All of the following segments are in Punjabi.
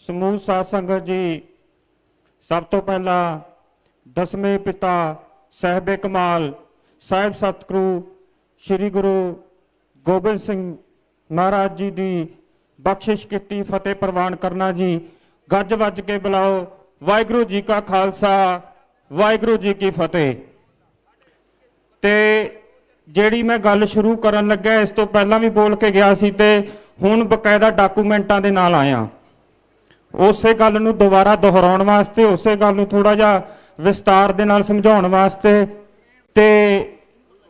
समूह साध संगत जी, सब तो पहला दसवें पिता साहिब कमाल साहिब सतगुरु श्री गुरु गोबिंद सिंह महाराज जी की बख्शिश की फतेह प्रवान करना जी। गज वज के बुलाओ, वाहिगुरू जी का खालसा वाहिगुरू जी की फतेह। ते ਜਿਹੜੀ मैं गल शुरू करन लग्या इस तो पहला भी बोल के गया सी ते हुण बकायदा डाकूमेंटां दे नाल आया उस गल नूं दोबारा दोहराउण वास्ते, उस गल नूं थोड़ा जिहा विस्तार दे नाल समझाउण वास्ते। ते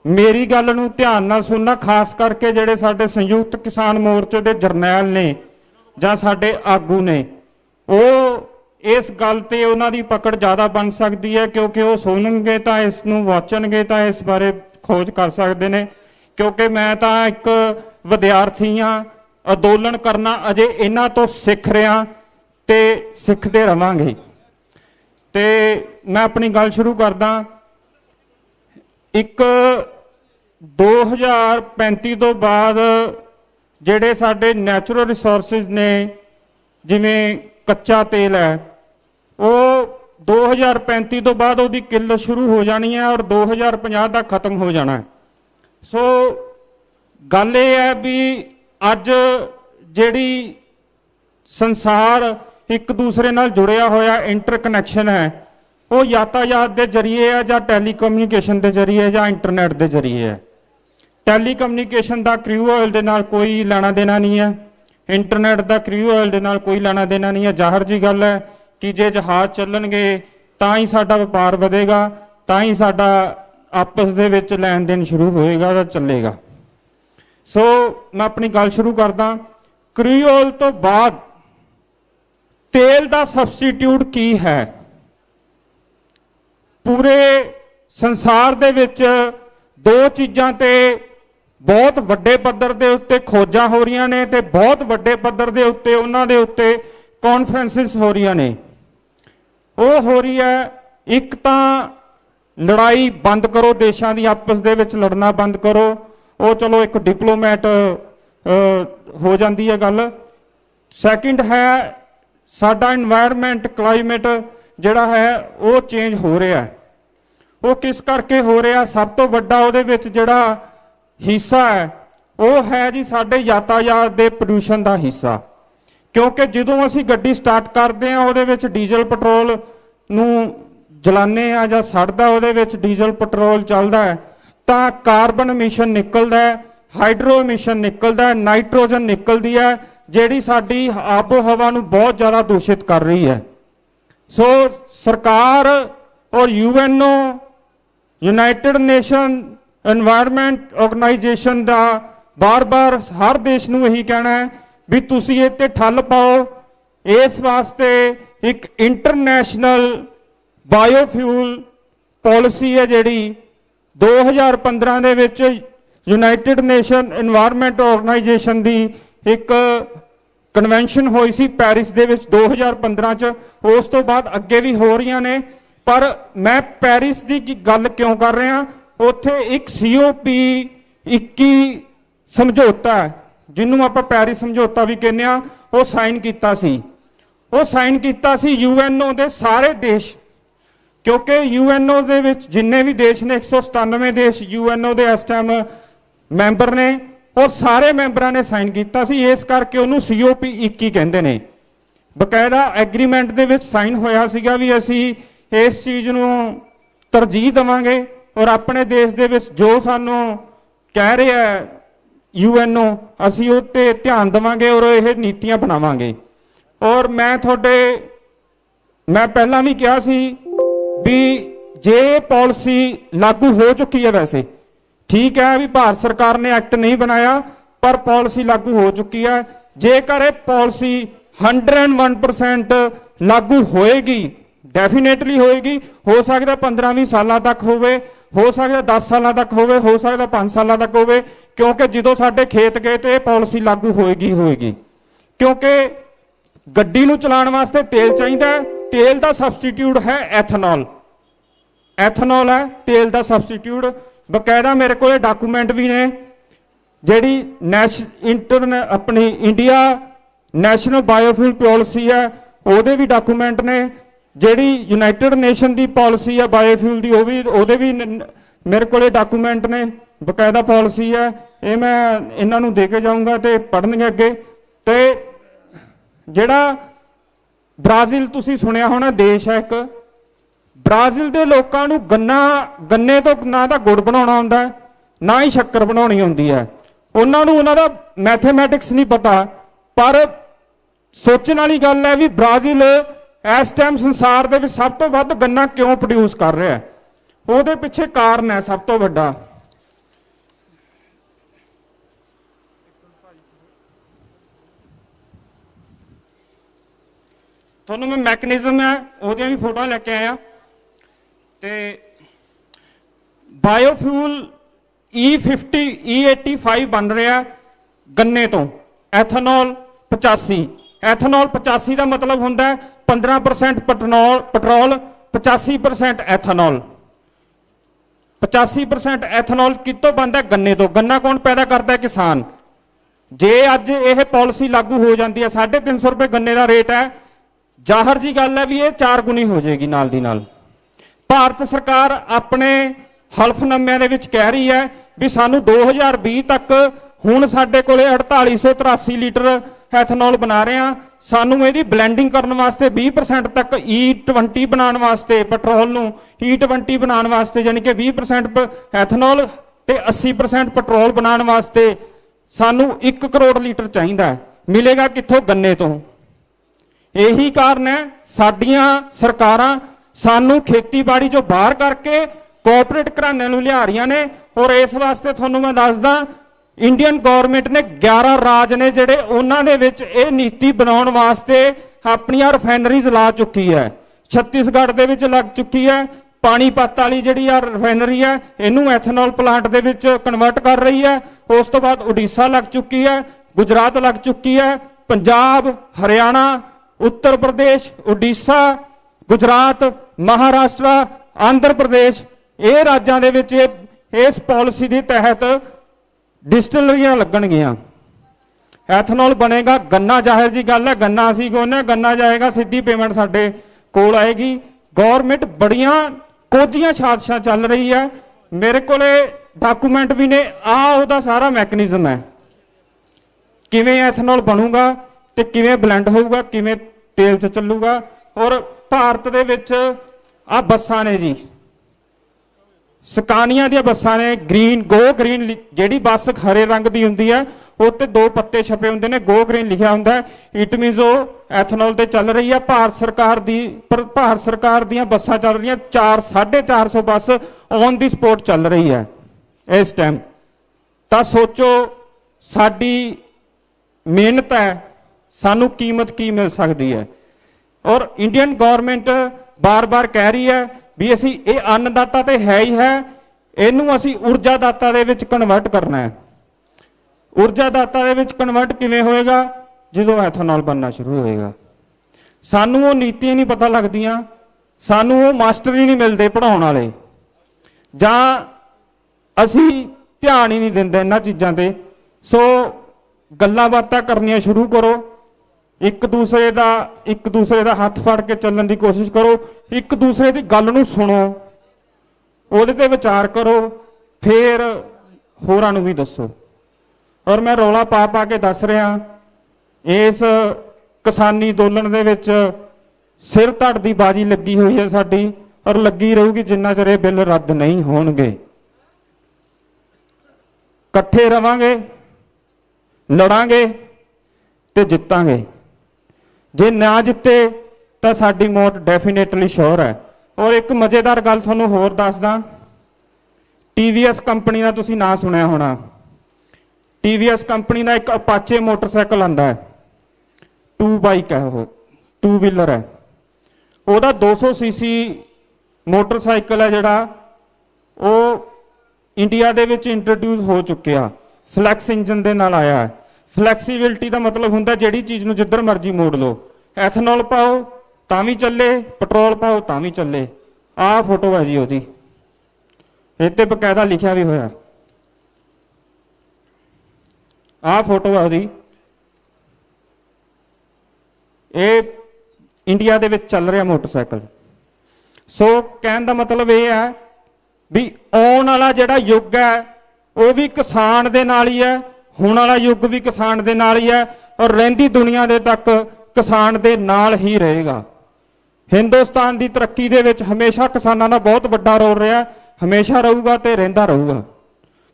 मेरी गल नूं ध्यान नाल सुनना, खास करके जिहड़े साडे संयुक्त किसान मोर्चे दे जरनैल ने जां साडे आगू ने, वो इस गल ते उन्हां दी पकड़ ज़्यादा बन सकती है क्योंकि वो सुनणगे तां इस नूं वाचणगे तां इस बारे खोज कर सकते हैं। क्योंकि मैं तो एक विद्यार्थी हाँ, अंदोलन करना अजे इन्हां तो सीख रहा ते सीखते रहांगे। ते मैं अपनी गल शुरू करदा। एक 2035 तो बाद जिहड़े साडे नैचुरल रिसोर्सिस ने, जिवें कच्चा तेल है, वो 2035 तो बाद उसकी किल्लत शुरू हो जानी है और 2050 तक खत्म हो जाना है। सो गल ये है भी अज जिहड़ी संसार एक दूसरे नाल जुड़िया होया इंटरकनैक्शन है, वो यातायात के जरिए है, जां टैलीकम्यूनिकेशन के जरिए है, जां इंटरनेट के जरिए है। टैलीकम्यूनिकेशन का क्रू ऑयल के नाल कोई लेना देना नहीं है, इंटरनेट का क्रू ऑयल के नाल कोई लेना देना नहीं है। जाहिर जी गल है कि जे जहाज चलणगे तां ही साडा व्यापार वधेगा, तां ही साडा आपस दे विच लैन देन शुरू होएगा तां चलेगा। सो मैं अपनी गल शुरू करदा। क्रूड ऑयल तो बाद तेल दा सबस्टिट्यूट की है? पूरे संसार दे विच दो चीज़ां ते बहुत वड्डे पद्धर दे उत्ते खोजां हो रही ने ते बहुत वड्डे पद्धर दे उत्ते उन्हां दे उत्ते कॉन्फ्रेंसिस हो रही ने। वो हो रही है, एक तो लड़ाई बंद करो, देशों की आपस दे विच लड़ना बंद करो, वो चलो एक डिप्लोमैट हो जाती है गल। सैकेंड है साडा इन्वायरमेंट क्लाइमेट जिहड़ा है वो चेंज हो रहा है। वो किस करके हो रहा? सब तो वड्डा उहदे विच जिहड़ा हिस्सा है वो है जी साडे यातायात दे प्रदूषण का हिस्सा। क्योंकि जो असी गड्डी स्टार्ट करते हैं वो डीजल पेट्रोल नूं जलाने जां सड़दा, वो डीजल पेट्रोल चलता है तो कार्बन एमिशन निकलता है, हाइड्रो एमिशन निकलता है, नाइट्रोजन निकलती है जिहड़ी साडी आबो हवा नूं बहुत ज़्यादा दूषित कर रही है। सो सरकार और UNO United Nation Environment Organization का बार बार हर देश नूं यही कहना है भी तुसी इह ते ठल पाओ। इस वास्ते एक इंटरनेशनल बायोफ्यूल पॉलिसी है जिहड़ी 2015 दे विच यूनाइटेड नेशन एनवायरमेंट ऑर्गेनाइजेशन की एक कन्वेंशन हुई सी पैरिस दे विच 2015 च। उस तो बाद अगे भी हो रही ने, पर मैं पैरिस की गल क्यों कर रहा? उत्थे एक COP21 समझौता है जिन्होंने आप पैरिस समझौता भी कहने, वो साइन किया सी। वो साइन किया सी यूएनओ के सारे देश, क्योंकि यूएनओ दे विच जिन्ने भी देश ने 197 देश यूएनओ के इस टाइम मैंबर ने, और सारे मैंबरां ने साइन किया सी। इस करके उन्होंने COP21 कहते हैं। बकायदा एग्रीमेंट दे विच साइन होया सीगा भी असी इस चीज़ नूं तरजीह देवांगे और अपने देश दे विच जो सानू कह रहे हैं यूएनओ असी उत्ते ध्यान देवांगे और यह नीतियां बनावांगे। और मैं पहला भी कहा सी भी जे पॉलिसी लागू हो चुकी है, वैसे ठीक है भी भारत सरकार ने एक्ट नहीं बनाया पर पॉलिसी लागू हो चुकी है। जेकर पॉलिसी 101% लागू होएगी, डेफिनेटली होएगी, हो सकता 15-20 साल तक हो सकता 10 साल तक हो सकता 5 साल तक हो, क्योंकि जो साडे खेत गए तो पॉलिसी लागू होएगी। क्योंकि गड्डी नूं चलाउण वास्ते तेल चाहिए, तेल का सबस्टिट्यूट है एथनॉल। एथनॉल है तेल का सबस्टिट्यूट। बकायदा मेरे को डॉकूमेंट भी ने जिहड़ी अपनी इंडिया नैशनल बायोफ्यूल पॉलिसी है ਉਹਦੇ ਵੀ ਡਾਕੂਮੈਂਟ ਨੇ। ਜਿਹੜੀ ਯੂਨਾਈਟਿਡ ਨੇਸ਼ਨ ਦੀ ਪਾਲਿਸੀ ਆ ਬਾਇਓਫਿਊਲ ਦੀ, ਉਹਦੇ ਵੀ ਮੇਰੇ ਕੋਲੇ ਡਾਕੂਮੈਂਟ ਨੇ, ਬਕਾਇਦਾ ਪਾਲਿਸੀ ਹੈ। ਇਹ ਮੈਂ ਇਹਨਾਂ ਨੂੰ ਦੇ ਕੇ ਜਾਊਂਗਾ ਤੇ ਪੜ੍ਹਨਗੇ ਅੱਗੇ। ਤੇ ਜਿਹੜਾ ਬ੍ਰਾਜ਼ੀਲ ਤੁਸੀਂ ਸੁਣਿਆ ਹੋਣਾ ਦੇਸ਼ ਹੈ ਇੱਕ, ਬ੍ਰਾਜ਼ੀਲ ਦੇ ਲੋਕਾਂ ਨੂੰ ਗੰਨੇ ਤੋਂ ਨਾ ਤਾਂ ਗੁੜ ਬਣਾਉਣਾ ਆਉਂਦਾ ਨਾ ਹੀ ਸ਼ੱਕਰ ਬਣਾਉਣੀ ਆਉਂਦੀ ਹੈ। ਉਹਨਾਂ ਨੂੰ ਉਹਨਾਂ ਦਾ ਮੈਥਮੈਟਿਕਸ ਨਹੀਂ ਪਤਾ। ਪਰ ਸੋਚਣ ਵਾਲੀ ਗੱਲ ਹੈ ਵੀ ਬ੍ਰਾਜ਼ੀਲ ਇਸ ਟਾਈਮ ਸੰਸਾਰ ਦੇ ਵਿੱਚ ਸਭ ਤੋਂ ਵੱਧ ਗੰਨਾ ਕਿਉਂ ਪ੍ਰੋਡਿਊਸ ਕਰ ਰਿਹਾ ਹੈ। ਉਹਦੇ ਪਿੱਛੇ ਕਾਰਨ ਹੈ ਸਭ ਤੋਂ ਵੱਡਾ। ਤੁਹਾਨੂੰ ਮੈਂ ਮੈਕੈਨਿਜ਼ਮ ਹੈ ਉਹਦੀਆਂ ਵੀ ਫੋਟੋਆਂ ਲੈ ਕੇ ਆਇਆ। ਤੇ ਬਾਇਓਫਿਊਲ E50 E85 ਬਣ ਰਿਹਾ ਗੰਨੇ ਤੋਂ। ਐਥਨੋਲ 85। ਐਥਨੋਲ 85 ਦਾ ਮਤਲਬ ਹੁੰਦਾ 15% ਪੈਟਰੋਲ 85% ਐਥਨੋਲ। 85% ਐਥਨੋਲ ਕਿੱਥੋਂ ਬਣਦਾ? ਗੰਨੇ ਤੋਂ। ਗੰਨਾ ਕੌਣ ਪੈਦਾ ਕਰਦਾ? ਕਿਸਾਨ। ਜੇ ਅੱਜ ਇਹ ਪਾਲਿਸੀ ਲਾਗੂ ਹੋ ਜਾਂਦੀ ਹੈ, 350 ਰੁਪਏ ਗੰਨੇ ਦਾ ਰੇਟ ਹੈ, ਜ਼ਾਹਰ ਜੀ ਗੱਲ ਹੈ ਵੀ ਇਹ 4 ਗੁਣੀ ਹੋ ਜਾਏਗੀ ਨਾਲ ਦੀ ਨਾਲ। ਭਾਰਤ ਸਰਕਾਰ ਆਪਣੇ ਹਲਫਨਾਮਿਆਂ ਦੇ ਵਿੱਚ ਕਹਿ ਰਹੀ ਹੈ ਵੀ ਸਾਨੂੰ 2020 ਤੱਕ ਹੁਣ ਸਾਡੇ ਕੋਲੇ 4883 ਲੀਟਰ ਐਥਨੋਲ ਬਣਾ ਰਹੇ ਹਾਂ। ਸਾਨੂੰ ਇਹਦੀ ਬਲੈਂਡਿੰਗ ਕਰਨ ਵਾਸਤੇ 20% ਤੱਕ E20 ਬਣਾਉਣ ਵਾਸਤੇ, ਪੈਟਰੋਲ ਨੂੰ E20 ਬਣਾਉਣ ਵਾਸਤੇ, ਯਾਨੀ ਕਿ 20% ਐਥਨੋਲ ਤੇ 80% ਪੈਟਰੋਲ ਬਣਾਉਣ ਵਾਸਤੇ ਸਾਨੂੰ 1 ਕਰੋੜ ਲੀਟਰ ਚਾਹੀਦਾ। ਮਿਲੇਗਾ ਕਿੱਥੋਂ? ਗੰਨੇ ਤੋਂ। ਇਹੀ ਕਾਰਨ ਹੈ ਸਾਡੀਆਂ ਸਰਕਾਰਾਂ ਸਾਨੂੰ ਖੇਤੀਬਾੜੀ ਚੋਂ ਬਾਹਰ ਕਰਕੇ ਕੋਆਪਰੇਟ ਘਰਾਣਿਆਂ ਨੂੰ ਲਿਆ ਰਹੀਆਂ ਨੇ। ਔਰ ਇਸ ਵਾਸਤੇ ਤੁਹਾਨੂੰ ਮੈਂ ਦੱਸਦਾ, ਇੰਡੀਅਨ ਗਵਰਨਮੈਂਟ ਨੇ 11 ਰਾਜ ਨੇ ਜਿਹੜੇ ਉਹਨਾਂ ਦੇ ਵਿੱਚ ਇਹ ਨੀਤੀ ਬਣਾਉਣ ਵਾਸਤੇ ਆਪਣੀਆਂ ਰਿਫਾਈਨਰੀਜ਼ ਲਾ ਚੁੱਕੀ ਹੈ। ਛੱਤੀਸਗੜ੍ਹ ਦੇ ਵਿੱਚ ਲੱਗ ਚੁੱਕੀ ਹੈ। ਪਾਣੀਪਤ ਵਾਲੀ ਜਿਹੜੀ ਆ ਰਿਫਾਈਨਰੀ ਹੈ ਇਹਨੂੰ ਐਥਨੋਲ ਪਲਾਂਟ ਦੇ ਵਿੱਚ ਕਨਵਰਟ ਕਰ ਰਹੀ ਹੈ। ਉਸ ਤੋਂ ਬਾਅਦ ਉੜੀਸਾ ਲੱਗ ਚੁੱਕੀ ਹੈ, ਗੁਜਰਾਤ ਲੱਗ ਚੁੱਕੀ ਹੈ, ਪੰਜਾਬ, ਹਰਿਆਣਾ, ਉੱਤਰ ਪ੍ਰਦੇਸ਼, ਉੜੀਸਾ, ਗੁਜਰਾਤ, ਮਹਾਰਾਸ਼ਟਰ, ਆਂਧਰ ਪ੍ਰਦੇਸ਼, ਇਹ ਰਾਜਾਂ ਦੇ ਵਿੱਚ ਇਸ ਪਾਲਿਸੀ ਦੇ ਤਹਿਤ ਡਿਸਟਿਲਰੀਆਂ ਲੱਗਣਗੀਆਂ। ਐਥਨੋਲ ਬਣੇਗਾ। ਗੰਨਾ ਜ਼ਾਹਿਰ ਜੀ ਗੱਲ ਹੈ, ਗੰਨਾ ਅਸੀਂ ਗੋਨੇ, ਗੰਨਾ ਜਾਏਗਾ, ਸਿੱਧੀ ਪੇਮੈਂਟ ਸਾਡੇ ਕੋਲ ਆਏਗੀ। ਗੌਰਮੈਂਟ ਬੜੀਆਂ ਕੋਝੀਆਂ ਸਾਜ਼ਿਸ਼ਾਂ ਚੱਲ ਰਹੀ ਹੈ। ਮੇਰੇ ਕੋਲੇ ਡਾਕੂਮੈਂਟ ਵੀ ਨੇ। ਉਹਦਾ ਸਾਰਾ ਮੈਕੈਨਿਜ਼ਮ ਹੈ, ਕਿਵੇਂ ਐਥਨੋਲ ਬਣੂਗਾ ਤੇ ਕਿਵੇਂ ਬਲੈਂਡ ਹੋਊਗਾ, ਕਿਵੇਂ ਤੇਲ 'ਚ ਚੱਲੂਗਾ। ਔਰ ਭਾਰਤ ਦੇ ਵਿੱਚ ਆ ਬੱਸਾਂ ਨੇ ਜੀ, ਸਕਾਨੀਆਂ ਦੀਆਂ ਬੱਸਾਂ ਨੇ, ਗੋ ਗ੍ਰੀਨ। ਜਿਹੜੀ ਬੱਸ ਹਰੇ ਰੰਗ ਦੀ ਹੁੰਦੀ ਹੈ ਉੱਤੇ 2 ਪੱਤੇ ਛਪੇ ਹੁੰਦੇ ਨੇ, ਗੋ ਗ੍ਰੀਨ ਲਿਖਿਆ ਹੁੰਦਾ ਹੈ। ਇਟ ਮੀਨਸ ਉਹ ਐਥਨੋਲ ਤੇ ਚੱਲ ਰਹੀ ਹੈ। ਭਾਰਤ ਸਰਕਾਰ ਦੀਆਂ ਬੱਸਾਂ ਚੱਲ ਰਹੀਆਂ 450 ਬੱਸ ਔਨ ਦੀ ਸਪੋਟ ਚੱਲ ਰਹੀ ਹੈ ਇਸ ਟਾਈਮ। ਤਾਂ ਸੋਚੋ ਸਾਡੀ ਮਿਹਨਤ ਹੈ, ਸਾਨੂੰ ਕੀਮਤ ਕੀ ਮਿਲ ਸਕਦੀ ਹੈ। ਔਰ ਇੰਡੀਅਨ ਗਵਰਨਮੈਂਟ ਬਾਰ-ਬਾਰ ਕਹਿ ਰਹੀ ਹੈ ਵੀ ਅਸੀਂ ਇਹ ਅੰਨਦਾਤਾ ਤੇ ਹੈ ਹੀ ਹੈ, ਇਹਨੂੰ ਅਸੀਂ ਊਰਜਾ ਦਾਤਾ ਦੇ ਵਿੱਚ ਕਨਵਰਟ ਕਰਨਾ ਹੈ। ਊਰਜਾ ਦਾਤਾ ਦੇ ਵਿੱਚ ਕਨਵਰਟ ਕਿਵੇਂ ਹੋਏਗਾ? ਜਦੋਂ ਐਥਨੋਲ ਬਣਨਾ ਸ਼ੁਰੂ ਹੋਏਗਾ। ਸਾਨੂੰ ਉਹ ਨੀਤੀਆਂ ਨਹੀਂ ਪਤਾ ਲੱਗਦੀਆਂ, ਸਾਨੂੰ ਉਹ ਮਾਸਟਰ ਹੀ ਨਹੀਂ ਮਿਲਦੇ ਪੜ੍ਹਾਉਣ ਵਾਲੇ, ਜਾਂ ਅਸੀਂ ਧਿਆਨ ਹੀ ਨਹੀਂ ਦਿੰਦੇ ਇਹਨਾਂ ਚੀਜ਼ਾਂ ਤੇ। ਸੋ ਗੱਲਾਂ ਬਾਤਾਂ ਕਰਨੀਆਂ ਸ਼ੁਰੂ ਕਰੋ। ਇੱਕ ਦੂਸਰੇ ਦਾ ਹੱਥ ਫੜ ਕੇ ਚੱਲਣ ਦੀ ਕੋਸ਼ਿਸ਼ ਕਰੋ। ਇੱਕ ਦੂਸਰੇ ਦੀ ਗੱਲ ਨੂੰ ਸੁਣੋ, ਉਹਦੇ ਤੇ ਵਿਚਾਰ ਕਰੋ, ਫਿਰ ਹੋਰਾਂ ਨੂੰ ਵੀ ਦੱਸੋ। ਔਰ ਮੈਂ ਰੌਲਾ ਪਾ ਕੇ ਦੱਸ ਰਿਹਾ, ਇਸ ਕਿਸਾਨੀ ਅੰਦੋਲਨ ਦੇ ਵਿੱਚ ਸਿਰ ਧੜ ਦੀ ਬਾਜੀ ਲੱਗੀ ਹੋਈ ਹੈ ਸਾਡੀ, ਔਰ ਲੱਗੀ ਰਹੂਗੀ ਜਿੰਨਾ ਚਿਰ ਇਹ ਬਿੱਲ ਰੱਦ ਨਹੀਂ ਹੋਣਗੇ। ਇਕੱਠੇ ਰਵਾਂਗੇ, ਲੜਾਂਗੇ ਤੇ ਜਿੱਤਾਂਗੇ। ਜੇ ਨਾ ਜਿੱਤੇ ਤਾਂ ਸਾਡੀ ਮੌਤ ਡੈਫੀਨੇਟਲੀ ਸ਼ੋਰ ਹੈ। ਔਰ ਇੱਕ ਮਜ਼ੇਦਾਰ ਗੱਲ ਤੁਹਾਨੂੰ ਹੋਰ ਦੱਸਦਾ, TVS ਕੰਪਨੀ ਦਾ ਤੁਸੀਂ ਨਾਂ ਸੁਣਿਆ ਹੋਣਾ। TVS ਕੰਪਨੀ ਦਾ ਇੱਕ ਅਪਾਚੇ ਮੋਟਰਸਾਈਕਲ ਆਂਦਾ ਹੈ, 2 ਬਾਈਕ ਹੈ, ਉਹ 2 ਵੀਲਰ ਹੈ। ਉਹਦਾ 200 cc ਮੋਟਰਸਾਈਕਲ ਹੈ ਜਿਹੜਾ, ਉਹ ਇੰਡੀਆ ਦੇ ਵਿੱਚ ਇੰਟਰੋਡਿਊਸ ਹੋ ਚੁੱਕਿਆ। ਫਲੈਕਸ ਇੰਜਨ ਦੇ ਨਾਲ ਆਇਆ ਹੈ। ਫਲੈਕਸੀਬਿਲਿਟੀ ਦਾ ਮਤਲਬ ਹੁੰਦਾ ਜਿਹੜੀ ਚੀਜ਼ ਨੂੰ ਜਿੱਧਰ ਮਰਜ਼ੀ ਮੋੜ ਲਓ। ਐਥਨੋਲ ਪਾਓ ਤਾਂ ਵੀ ਚੱਲੇ, ਪੈਟਰੋਲ ਪਾਓ ਤਾਂ ਵੀ ਚੱਲੇ। ਆਹ ਫੋਟੋ ਹੈ ਜੀ ਉਹਦੀ, ਇਹ ਤੇ ਬਕਾਇਦਾ ਲਿਖਿਆ ਵੀ ਹੋਇਆ। ਆਹ ਫੋਟੋ ਹੈ ਉਹਦੀ। ਇਹ ਇੰਡੀਆ ਦੇ ਵਿੱਚ ਚੱਲ ਰਿਹਾ ਮੋਟਰਸਾਈਕਲ। ਸੋ ਕਹਿਣ ਦਾ ਮਤਲਬ ਇਹ ਹੈ ਵੀ ਆਉਣ ਵਾਲਾ ਜਿਹੜਾ ਯੁੱਗ ਹੈ ਉਹ ਵੀ ਕਿਸਾਨ ਦੇ ਨਾਲ ਹੀ ਹੈ, ਹੁਣ ਵਾਲਾ ਯੁੱਗ ਵੀ ਕਿਸਾਨ ਦੇ ਨਾਲ ਹੀ ਹੈ, ਔਰ ਰਹਿੰਦੀ ਦੁਨੀਆ ਦੇ ਤੱਕ ਕਿਸਾਨ ਦੇ ਨਾਲ ਹੀ ਰਹੇਗਾ। ਹਿੰਦੁਸਤਾਨ ਦੀ ਤਰੱਕੀ ਦੇ ਵਿੱਚ ਹਮੇਸ਼ਾ ਕਿਸਾਨਾਂ ਦਾ ਬਹੁਤ ਵੱਡਾ ਰੋਲ ਰਿਹਾ, ਹਮੇਸ਼ਾ ਰਹੂਗਾ ਤੇ ਰਹਿੰਦਾ ਰਹੂਗਾ,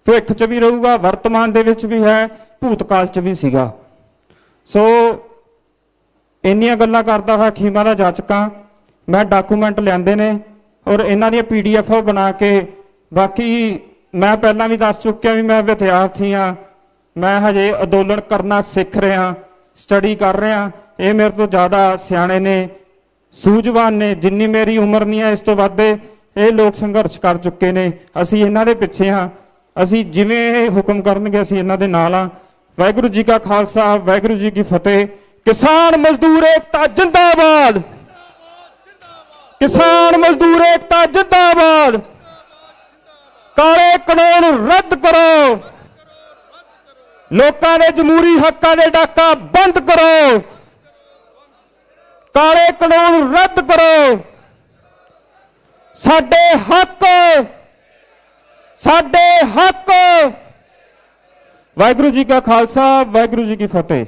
ਭਵਿੱਖ 'ਚ ਵੀ ਰਹੂਗਾ, ਵਰਤਮਾਨ ਦੇ ਵਿੱਚ ਵੀ ਹੈ, ਭੂਤਕਾਲ 'ਚ ਵੀ ਸੀਗਾ। ਸੋ ਇੰਨੀਆਂ ਗੱਲਾਂ ਕਰਦਾ ਹੋਇਆ ਖੀਮਾ ਦਾ ਜਾਚਕਾਂ ਮੈਂ ਡਾਕੂਮੈਂਟ ਲਿਆਂਦੇ ਨੇ ਔਰ ਇਹਨਾਂ ਦੀਆਂ PDF ਬਣਾ ਕੇ, ਬਾਕੀ ਮੈਂ ਪਹਿਲਾਂ ਵੀ ਦੱਸ ਚੁੱਕਿਆ ਵੀ ਮੈਂ ਵਿਦਿਆਰਥੀ ਹਾਂ, ਮੈਂ ਹਜੇ ਅੰਦੋਲਨ ਕਰਨਾ ਸਿੱਖ ਰਿਹਾ, ਸਟੱਡੀ ਕਰ ਰਿਹਾ। ਇਹ ਮੇਰੇ ਤੋਂ ਜ਼ਿਆਦਾ ਸਿਆਣੇ ਨੇ, ਸੂਝਵਾਨ ਨੇ, ਜਿੰਨੀ ਮੇਰੀ ਉਮਰ ਨਹੀਂ ਹੈ ਇਸ ਤੋਂ ਵੱਧ ਇਹ ਲੋਕ ਸੰਘਰਸ਼ ਕਰ ਚੁੱਕੇ ਨੇ। ਅਸੀਂ ਇਹਨਾਂ ਦੇ ਪਿੱਛੇ ਹਾਂ, ਅਸੀਂ ਜਿਵੇਂ ਇਹ ਹੁਕਮ ਕਰਨਗੇ ਅਸੀਂ ਇਹਨਾਂ ਦੇ ਨਾਲ ਹਾਂ। ਵਾਹਿਗੁਰੂ ਜੀ ਕਾ ਖਾਲਸਾ, ਵਾਹਿਗੁਰੂ ਜੀ ਕੀ ਫਤਿਹ। ਕਿਸਾਨ ਮਜ਼ਦੂਰ ਏਕਤਾ ਜਿੰਦਾਬਾਦ, ਕਿਸਾਨ ਮਜ਼ਦੂਰ ਏਕਤਾ ਜਿੰਦਾਬਾਦ। ਕਾਲੇ ਕਾਨੂੰਨ ਰੱਦ ਕਰੋ, ਲੋਕਾਂ ਦੇ ਜਮਹੂਰੀ ਹੱਕਾਂ ਦੇ ਡਾਕਾ ਬੰਦ ਕਰੋ, ਕਾਲੇ ਕਾਨੂੰਨ ਰੱਦ ਕਰੋ। ਸਾਡੇ ਹੱਕ, ਸਾਡੇ ਹੱਕ। ਵਾਹਿਗੁਰੂ ਜੀ ਕਾ ਖਾਲਸਾ, ਵਾਹਿਗੁਰੂ ਜੀ ਕੀ ਫਤਿਹ।